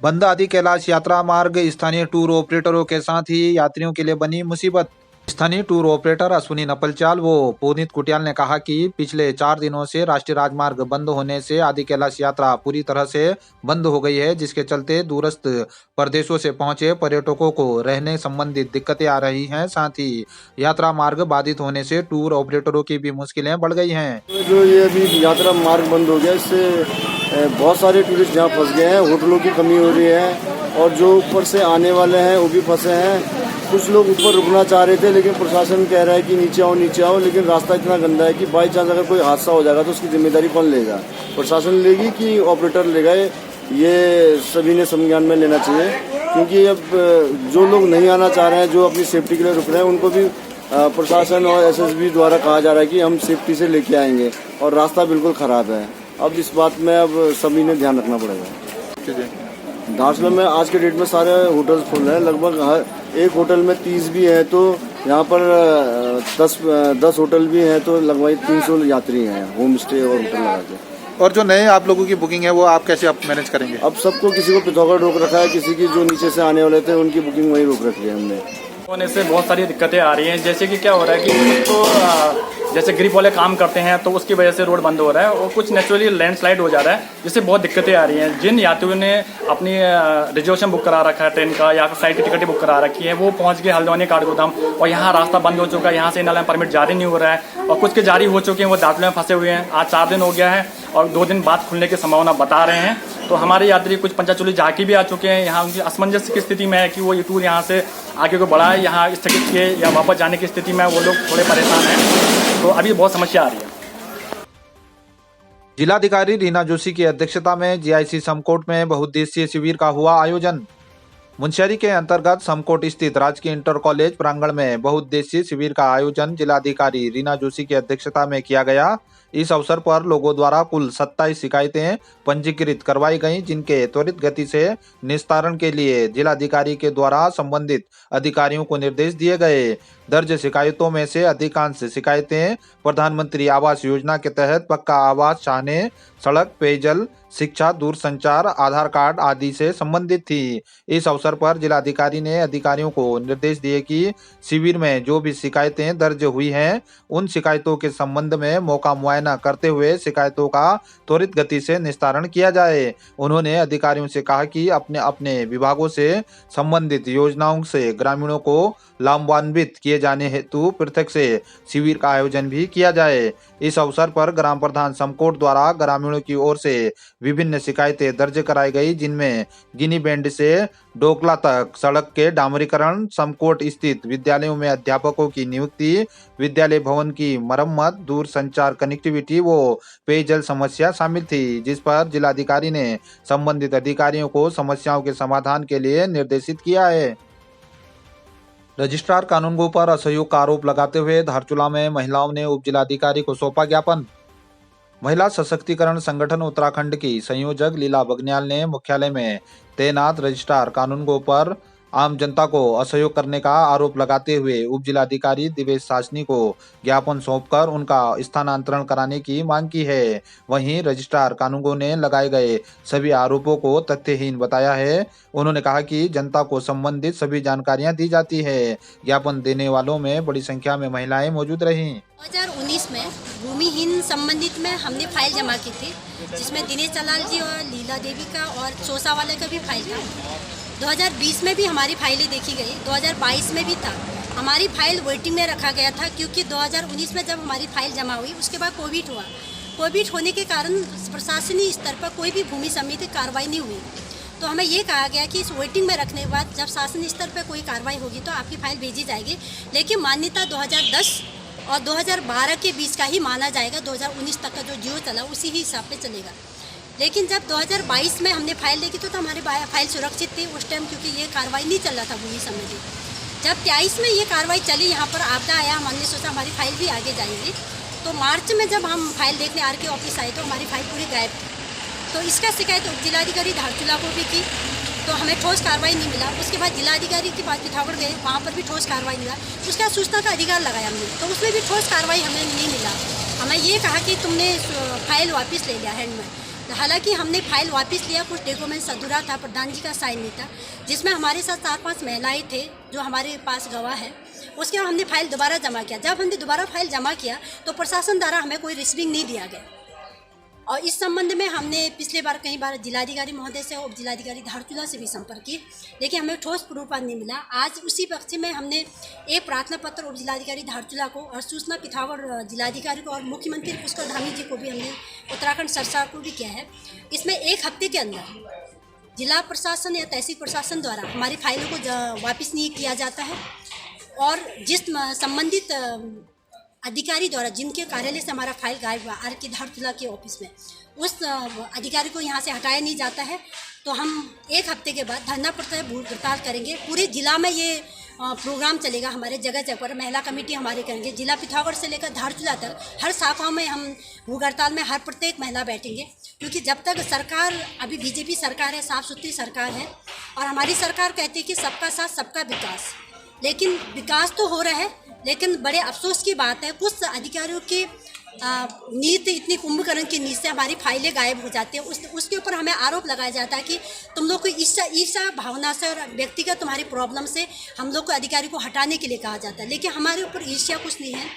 बंद आदि कैलाश यात्रा मार्ग स्थानीय टूर ऑपरेटरों के साथ ही यात्रियों के लिए बनी मुसीबत। स्थानीय टूर ऑपरेटर अश्विनी नपलचाल व पुनीत कुटियाल ने कहा कि पिछले 4 दिनों से राष्ट्रीय राजमार्ग बंद होने से आदि कैलाश यात्रा पूरी तरह से बंद हो गई है, जिसके चलते दूरस्थ प्रदेशों से पहुंचे पर्यटकों को रहने संबंधित दिक्कतें आ रही हैं। साथ ही यात्रा मार्ग बाधित होने से टूर ऑपरेटरों की भी मुश्किलें बढ़ गई हैं। जो ये अभी यात्रा मार्ग बंद हो गया, इससे बहुत सारे टूरिस्ट यहाँ फंस गए हैं। होटलों की कमी हो रही है और जो ऊपर से आने वाले हैं वो भी फंसे हैं। कुछ लोग ऊपर रुकना चाह रहे थे, लेकिन प्रशासन कह रहा है कि नीचे आओ, लेकिन रास्ता इतना गंदा है कि बाई चांस अगर कोई हादसा हो जाएगा तो उसकी जिम्मेदारी कौन लेगा? प्रशासन लेगी कि ऑपरेटर लेगा? ये सभी ने संज्ञान में लेना चाहिए, क्योंकि अब जो लोग नहीं आना चाह रहे हैं, जो अपनी सेफ्टी के लिए रुक रहे हैं, उनको भी प्रशासन और एसएसबी द्वारा कहा जा रहा है कि हम सेफ्टी से लेके आएंगे और रास्ता बिल्कुल ख़राब है। अब इस बात में अब सभी ने ध्यान रखना पड़ेगा। धारचूला में आज के डेट में सारे होटल्स फुल हैं। लगभग हर एक होटल में 30 भी हैं, तो यहाँ पर 10 होटल भी हैं, तो लगभग 300 यात्री हैं होम स्टे और होटल लगा के। और जो नए आप लोगों की बुकिंग है वो आप कैसे आप मैनेज करेंगे? अब सबको, किसी को पिथौरागढ़ रोक रखा है, किसी की जो नीचे से आने वाले थे उनकी बुकिंग वहीं रोक रखी है हमने। होने से बहुत सारी दिक्कतें आ रही हैं। जैसे कि क्या हो रहा है कि तो जैसे ग्रिप वाले काम करते हैं तो उसकी वजह से रोड बंद हो रहा है और कुछ नेचुरली लैंडस्लाइड हो जा रहा है, जिससे बहुत दिक्कतें आ रही हैं। जिन यात्रियों ने अपनी रिजर्वेशन बुक करा रखा है ट्रेन का या फिर फ्लाइट की टिकट बुक करा रखी है, वो पहुंच गए हल्द्वानी काठगोदाम और यहाँ रास्ता बंद हो चुका है। यहाँ से इन परमिट जारी नहीं हो रहा है और कुछ के जारी हो चुके हैं, वो दाखिले में फंसे हुए हैं। आज 4 दिन हो गया है और 2 दिन बाद खुलने की संभावना बता रहे हैं। तो हमारे यात्री कुछ पंचाचूली जाके भी आ चुके हैं। यहाँ उनकी असमंजस की स्थिति में है कि वो ये टूर यहाँ से आगे को बढ़ाए, यहाँ स्थगित किए या वापस जाने की स्थिति में वो लोग थोड़े परेशान हैं। तो अभी बहुत समस्या आ रही है। जिलाधिकारी रीना जोशी की अध्यक्षता में जीआईसी समकोट में बहुउद्देशीय शिविर का हुआ आयोजन। मुंशियारी के अंतर्गत समकोट स्थित राजकीय इंटर कॉलेज प्रांगण में बहुउद्देशीय शिविर का आयोजन जिलाधिकारी रीना जोशी की अध्यक्षता में किया गया। इस अवसर पर लोगों द्वारा कुल 27 शिकायतें पंजीकृत करवाई गईं, जिनके त्वरित गति से निस्तारण के लिए जिलाधिकारी के द्वारा संबंधित अधिकारियों को निर्देश दिए गए। दर्ज शिकायतों में से अधिकांश शिकायतें प्रधानमंत्री आवास योजना के तहत पक्का आवास चाहने, सड़क, पेयजल, शिक्षा, दूरसंचार, आधार कार्ड आदि से संबंधित थी। इस अवसर पर जिलाधिकारी ने अधिकारियों को निर्देश दिए कि शिविर में जो भी शिकायतें दर्ज हुई हैं, उन शिकायतों के संबंध में मौका मुआयना करते हुए शिकायतों का त्वरित गति से निस्तारण किया जाए। उन्होंने अधिकारियों से कहा कि अपने अपने विभागों से संबंधित योजनाओं से ग्रामीणों को लाभान्वित किए जाने हेतु पृथक से शिविर का आयोजन भी किया जाए। इस अवसर पर ग्राम प्रधान समकोट द्वारा ग्रामीणों की ओर से विभिन्न शिकायतें दर्ज कराई गई, जिनमें गिनी बैंड से डोकला तक सड़क के डामरीकरण, समकोट स्थित विद्यालयों में अध्यापकों की नियुक्ति, विद्यालय भवन की मरम्मत, दूर संचार कनेक्टिविटी व पेयजल समस्या शामिल थी, जिस पर जिलाधिकारी ने संबंधित अधिकारियों को समस्याओं के समाधान के लिए निर्देशित किया है। रजिस्ट्रार कानूनगो पर असहयोग का आरोप लगाते हुए धारचूला में महिलाओं ने उप जिलाधिकारी को सौंपा ज्ञापन। महिला सशक्तिकरण संगठन उत्तराखंड की संयोजक लीला बगन्याल ने मुख्यालय में तैनात रजिस्ट्रार कानूनगो पर आम जनता को असहयोग करने का आरोप लगाते हुए उप जिलाधिकारी दिवेश सासनी को ज्ञापन सौंपकर उनका स्थानांतरण कराने की मांग की है। वहीं रजिस्ट्रार कानूनगो ने लगाए गए सभी आरोपों को तथ्यहीन बताया है। उन्होंने कहा कि जनता को संबंधित सभी जानकारियां दी जाती है। ज्ञापन देने वालों में बड़ी संख्या में महिलाएं मौजूद रहीं। 2019 में भूमिहीन संबंधित में हमने फाइल जमा की थी, जिसमें दिनेश चलाल जी और लीला देवी का और चौसा वाले का भी फाइल था। 2020 में भी हमारी फाइलें देखी गई, 2022 में भी था। हमारी फाइल वेटिंग में रखा गया था, क्योंकि 2019 में जब हमारी फाइल जमा हुई उसके बाद कोविड हुआ। कोविड होने के कारण प्रशासनिक स्तर पर कोई भी भूमि समिति कार्रवाई नहीं हुई। तो हमें ये कहा गया कि इस वेटिंग में रखने के बाद जब शासन स्तर पर कोई कार्रवाई होगी तो आपकी फाइल भेजी जाएगी, लेकिन मान्यता 2010 और 2012 के बीच का ही माना जाएगा। 2019 तक का जो जियो चला उसी ही हिसाब पे चलेगा। लेकिन जब 2022 में हमने फाइल देखी तो हमारी फाइल सुरक्षित थी उस टाइम, क्योंकि ये कार्रवाई नहीं चल रहा था भूमि समिति। जब 23 में ये कार्रवाई चली, यहाँ पर आपदा आया, हमने सोचा हमारी फाइल भी आगे जाएगी। तो मार्च में जब हम फाइल देखने आरके ऑफिस आए तो हमारी फाइल पूरी गायब थी। तो इसका शिकायत उप जिलाधिकारी धारचूला को भी की, तो हमें ठोस कार्रवाई नहीं मिला। उसके बाद जिलाधिकारी के पास पिथौरागढ़ गए, वहाँ पर भी ठोस कार्रवाई मिला। उसके बाद सूचना का अधिकार लगाया हमने, तो उसमें भी ठोस कार्रवाई हमें नहीं मिला। हमें ये कहा कि तुमने फाइल वापस ले लिया हैंड में। हालांकि हमने फाइल वापस लिया, कुछ डॉक्यूमेंट्स अधूरा था, प्रधान जी का साइन नहीं था, जिसमें हमारे साथ 4-5 महिलाएं थे जो हमारे पास गवाह है। उसके बाद हमने फाइल दोबारा जमा किया। जब हमने दोबारा फाइल जमा किया तो प्रशासन द्वारा हमें कोई रिसीविंग नहीं दिया गया, और इस संबंध में हमने पिछले बार कई बार जिलाधिकारी महोदय से, उप जिलाधिकारी धारचूला से भी संपर्क किया, लेकिन हमें ठोस प्रूफ नहीं मिला। आज उसी पक्ष में हमने एक प्रार्थना पत्र उप जिलाधिकारी धारचूला को और सूचना पिथौरागढ़ जिलाधिकारी को और मुख्यमंत्री पुष्कर धामी जी को भी हमने, उत्तराखंड सरकार को भी किया है। इसमें 1 हफ्ते के अंदर जिला प्रशासन या तहसील प्रशासन द्वारा हमारी फाइलों को वापस नहीं किया जाता है, और जिस संबंधित अधिकारी द्वारा जिनके कार्यालय से हमारा फाइल गायब हुआ आर के धारचूला के ऑफिस में, उस अधिकारी को यहाँ से हटाया नहीं जाता है, तो हम 1 हफ्ते के बाद धरना प्रदर्शन भूख हड़ताल करेंगे। पूरे जिला में ये प्रोग्राम चलेगा, हमारे जगह जगह पर महिला कमेटी हमारे करेंगे। जिला पिथौरागढ़ से लेकर धारचूला तक हर शाखाओं में हम भूख हड़ताल में हर प्रत्येक महिला बैठेंगे, क्योंकि जब तक सरकार, अभी बीजेपी सरकार है, साफ सुथरी सरकार है, और हमारी सरकार कहती है कि सबका साथ सबका विकास, लेकिन विकास तो हो रहा है, लेकिन बड़े अफसोस की बात है कुछ अधिकारियों की नीति, इतनी कुंभकर्ण की नीति से हमारी फाइलें गायब हो जाती हैं। उसके ऊपर हमें आरोप लगाया जाता है कि तुम लोग को ईर्ष्या भावना से और व्यक्तिगत तुम्हारी प्रॉब्लम से हम लोग को अधिकारी को हटाने के लिए कहा जाता है, लेकिन हमारे ऊपर ईर्ष्या कुछ नहीं है।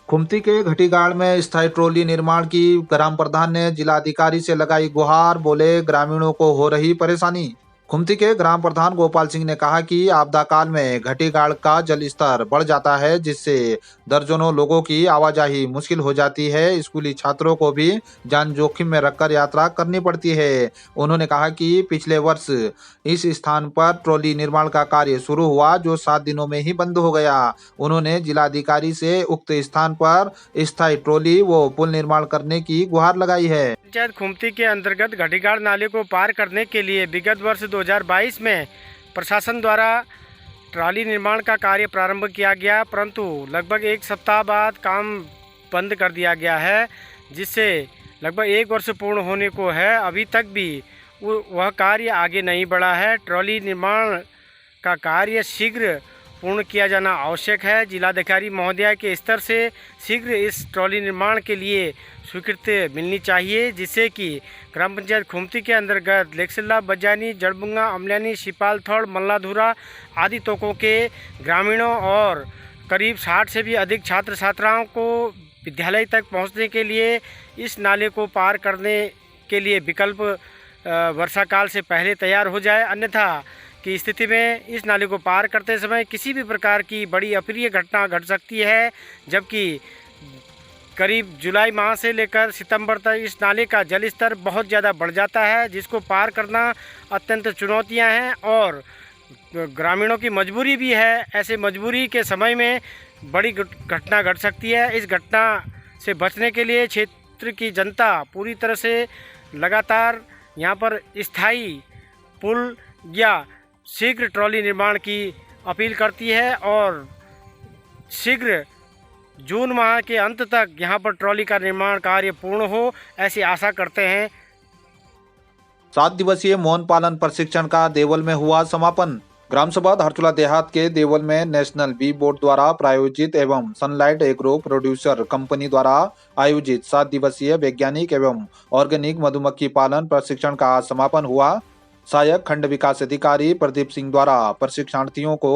खुमती के घटीगाड़ में स्थायी ट्रॉली निर्माण की ग्राम प्रधान ने जिलाधिकारी से लगाई गुहार, बोले ग्रामीणों को हो रही परेशानी। खुमती के ग्राम प्रधान गोपाल सिंह ने कहा कि आपदा काल में घटीगाड़ का जल स्तर बढ़ जाता है, जिससे दर्जनों लोगों की आवाजाही मुश्किल हो जाती है। स्कूली छात्रों को भी जान जोखिम में रखकर यात्रा करनी पड़ती है। उन्होंने कहा कि पिछले वर्ष इस स्थान पर ट्रॉली निर्माण का कार्य शुरू हुआ, जो 7 दिनों में ही बंद हो गया। उन्होंने जिलाधिकारी से उक्त स्थान पर स्थायी ट्रॉली व पुल निर्माण करने की गुहार लगाई है। पंचायत खुमती के अंतर्गत घटीगाड़ नाले को पार करने के लिए विगत वर्ष 2022 में प्रशासन द्वारा ट्राली निर्माण का कार्य प्रारंभ किया गया, परंतु लगभग 1 सप्ताह बाद काम बंद कर दिया गया है, जिससे लगभग 1 वर्ष पूर्ण होने को है। अभी तक भी वह कार्य आगे नहीं बढ़ा है। ट्रॉली निर्माण का कार्य शीघ्र पूर्ण किया जाना आवश्यक है। जिलाधिकारी महोदय के स्तर से शीघ्र इस ट्रॉली निर्माण के लिए स्वीकृति मिलनी चाहिए, जिससे कि ग्राम पंचायत खुमती के अंतर्गत लेक्सिल्ला, बजानी, जड़बुंगा, अमल्यानी, शिपालथड़, मल्लाधुरा आदि तोकों के ग्रामीणों और करीब 60 से भी अधिक छात्र छात्राओं को विद्यालय तक पहुंचने के लिए इस नाले को पार करने के लिए विकल्प वर्षा काल से पहले तैयार हो जाए, अन्यथा की स्थिति में इस नाले को पार करते समय किसी भी प्रकार की बड़ी अप्रिय घटना घट सकती है। जबकि करीब जुलाई माह से लेकर सितंबर तक इस नाले का जल स्तर बहुत ज़्यादा बढ़ जाता है, जिसको पार करना अत्यंत चुनौतियां हैं और ग्रामीणों की मजबूरी भी है। ऐसे मजबूरी के समय में बड़ी घटना घट सकती है। इस घटना से बचने के लिए क्षेत्र की जनता पूरी तरह से लगातार यहाँ पर स्थायी पुल या शीघ्र ट्रॉली निर्माण की अपील करती है और शीघ्र जून माह के अंत तक यहाँ पर ट्रॉली का निर्माण कार्य पूर्ण हो, ऐसी आशा करते हैं। 7 दिवसीय मौन पालन प्रशिक्षण का देवल में हुआ समापन। ग्राम सभा धारचूला देहात के देवल में नेशनल बी बोर्ड द्वारा प्रायोजित एवं सनलाइट एग्रो प्रोड्यूसर कंपनी द्वारा आयोजित 7 दिवसीय वैज्ञानिक एवं ऑर्गेनिक मधुमक्खी पालन प्रशिक्षण का समापन हुआ। सहायक खंड विकास अधिकारी प्रदीप सिंह द्वारा प्रशिक्षणार्थियों को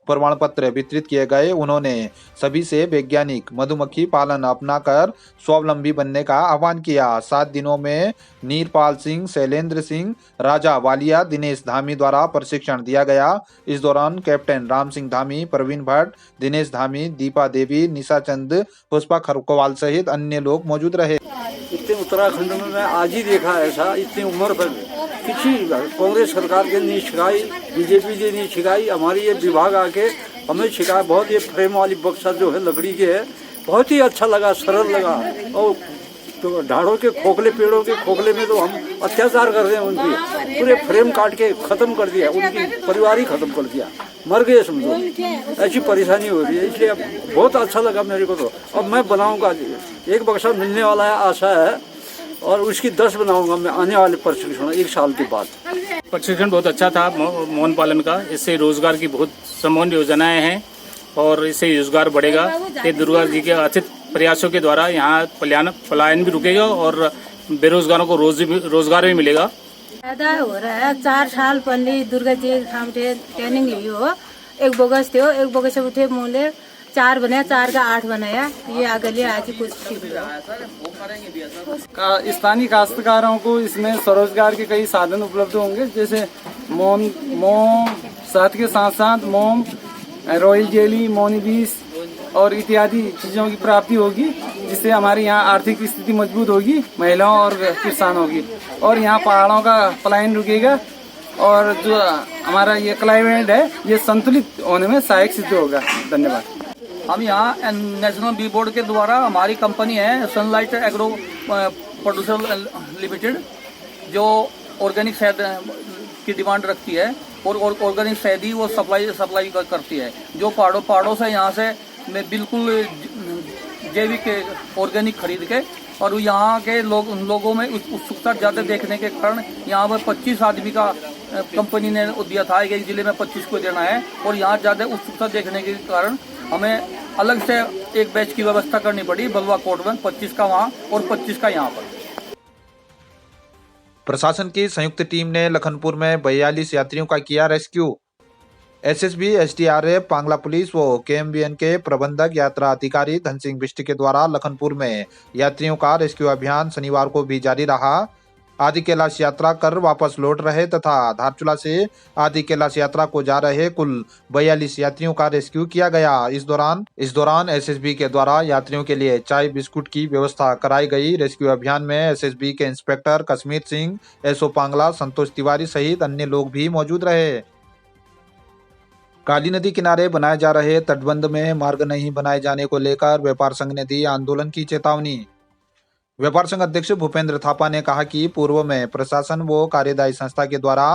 प्रमाण पत्र वितरित किए गए। उन्होंने सभी से वैज्ञानिक मधुमक्खी पालन अपनाकर स्वावलंबी बनने का आह्वान किया। 7 दिनों में नीरपाल सिंह, शैलेंद्र सिंह, राजा वालिया, दिनेश धामी द्वारा प्रशिक्षण दिया गया। इस दौरान कैप्टन राम सिंह धामी, प्रवीण भट्ट, दिनेश धामी, दीपा देवी, निशा चंद, पुष्पा खरकोवाल सहित अन्य लोग मौजूद रहे। इतने उत्तराखंड में मैं आज ही देखा ऐसा, इतनी उम्र तक किसी कांग्रेस सरकार के नहीं छिकाई, बीजेपी के नहीं छिकाई, हमारी ये विभाग आके हमें छिकाया। बहुत ये फ्रेम वाली बक्सा जो है लकड़ी के है, बहुत ही अच्छा लगा, सरल लगा। और तो ढाड़ों के खोखले, पेड़ों के खोखले में तो हम अत्याचार कर रहे हैं, उनकी पूरे फ्रेम काट के खत्म कर दिया, उनकी परिवार ही खत्म कर दिया, मर गए समझो। ऐसी परेशानी हो रही है, इसलिए अब बहुत अच्छा लगा मेरे को। तो अब मैं बनाऊंगा, एक बक्सा मिलने वाला है, आशा है, और उसकी 10 बनाऊंगा मैं आने वाले प्रशिक्षण 1 साल के बाद। प्रशिक्षण बहुत अच्छा था मौन पालन का। इससे रोजगार की बहुत सम्मान योजनाएं हैं और इससे रोजगार बढ़ेगा। ये दुर्गा जी के प्रयासों के द्वारा यहाँ पलायन भी रुकेगा और बेरोजगारों को रोजगार भी मिलेगा। फायदा हो रहा है। 4 साल पहले दुर्गा जी हम ट्रेनिंग ली हो, एक बोगस थे, एक बोगस से उठे मूल्य 4 बनाया, 4 का 8 बनाया, ये आगे लिए आज कुछ स्थानीय काश्तकारों को इसमें स्वरोजगार के कई साधन उपलब्ध होंगे, जैसे मोम शहद के साथ साथ मोम, रॉयल जेली, मोनीबीस और इत्यादि चीजों की प्राप्ति होगी, जिससे हमारे यहाँ आर्थिक स्थिति मजबूत होगी, महिलाओं और किसानों की, और यहाँ पहाड़ों का पलायन रुकेगा और जो हमारा ये क्लाइमेट है ये संतुलित होने में सहायक सिद्ध होगा। धन्यवाद। हम यहाँ नेशनल बी बोर्ड के द्वारा हमारी कंपनी है सनलाइट एग्रो प्रोड्यूसर लिमिटेड, जो ऑर्गेनिक शहद की डिमांड रखती है और ऑर्गेनिक शहद ही वो सप्लाई करती है, जो पहाड़ों से यहाँ से मैं बिल्कुल जैविक ऑर्गेनिक खरीद के, और यहाँ के लोगों में उत्सुकता ज़्यादा देखने के कारण यहाँ पर 25 आदमी का कंपनी ने दिया था, एक जिले में 25 को देना है, और यहाँ ज़्यादा उत्सुकता देखने के कारण हमें अलग से एक बैच की व्यवस्था करनी पड़ी बलवा कोर्ट में, 25 का वहाँ और 25 का यहाँ पर। प्रशासन की संयुक्त टीम ने लखनपुर में 42 यात्रियों का किया rescue. SSB, SDRF, Pangla police व केएमबीएन के प्रबंधक यात्रा अधिकारी धन सिंह बिष्ट के द्वारा लखनपुर में यात्रियों का रेस्क्यू अभियान शनिवार को भी जारी रहा। आदि कैलाश यात्रा कर वापस लौट रहे तथा धारचूला से आदि कैलाश यात्रा को जा रहे कुल 42 यात्रियों का रेस्क्यू किया गया। इस दौरान एसएसबी के द्वारा यात्रियों के लिए चाय बिस्कुट की व्यवस्था कराई गई। रेस्क्यू अभियान में एसएसबी के इंस्पेक्टर कश्मीर सिंह, एसओ पांगला, संतोष तिवारी सहित अन्य लोग भी मौजूद रहे। काली नदी किनारे बनाए जा रहे तटबंध में मार्ग नहीं बनाए जाने को लेकर व्यापार संघ ने दी आंदोलन की चेतावनी। व्यापार संघ अध्यक्ष भूपेंद्र थापा ने कहा कि पूर्व में प्रशासन व कार्यदायी संस्था के द्वारा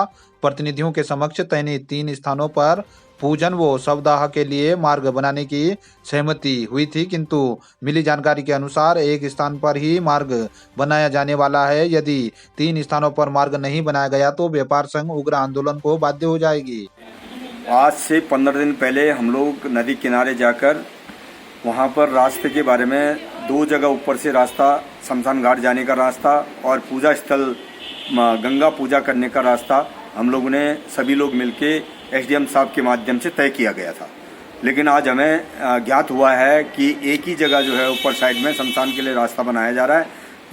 प्रतिनिधियों के समक्ष तैनात 3 स्थानों पर पूजन व शवदाह के लिए मार्ग बनाने की सहमति हुई थी, किंतु मिली जानकारी के अनुसार एक स्थान पर ही मार्ग बनाया जाने वाला है। यदि 3 स्थानों पर मार्ग नहीं बनाया गया तो व्यापार संघ उग्र आंदोलन को बाध्य हो जाएगी। आज से 15 दिन पहले हम लोग नदी किनारे जाकर वहाँ पर रास्ते के बारे में 2 जगह ऊपर से रास्ता, शमशान घाट जाने का रास्ता और पूजा स्थल गंगा पूजा करने का रास्ता हम लोगों ने सभी लोग मिलके एसडीएम साहब के माध्यम से तय किया गया था। लेकिन आज हमें ज्ञात हुआ है कि एक ही जगह जो है ऊपर साइड में शमशान के लिए रास्ता बनाया जा रहा है,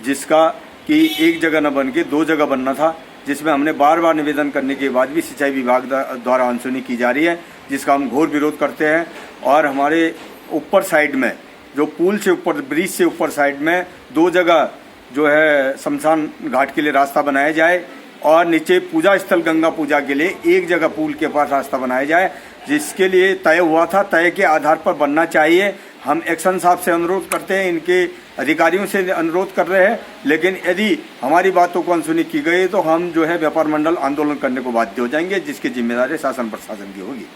जिसका कि एक जगह न बन के 2 जगह बनना था, जिसमें हमने बार बार निवेदन करने के बाद भी सिंचाई विभाग द्वारा अनसुनी की जा रही है, जिसका हम घोर विरोध करते हैं। और हमारे ऊपर साइड में जो पुल से ऊपर, ब्रिज से ऊपर साइड में 2 जगह जो है शमशान घाट के लिए रास्ता बनाया जाए और नीचे पूजा स्थल गंगा पूजा के लिए एक जगह पुल के पास रास्ता बनाया जाए, जिसके लिए तय हुआ था, तय के आधार पर बनना चाहिए। हम एक्शन साहब से अनुरोध करते हैं, इनके अधिकारियों से अनुरोध कर रहे हैं, लेकिन यदि हमारी बातों को अनसुनी की गई तो हम जो है व्यापार मंडल आंदोलन करने को बाध्य हो जाएंगे, जिसकी जिम्मेदारी शासन प्रशासन की होगी।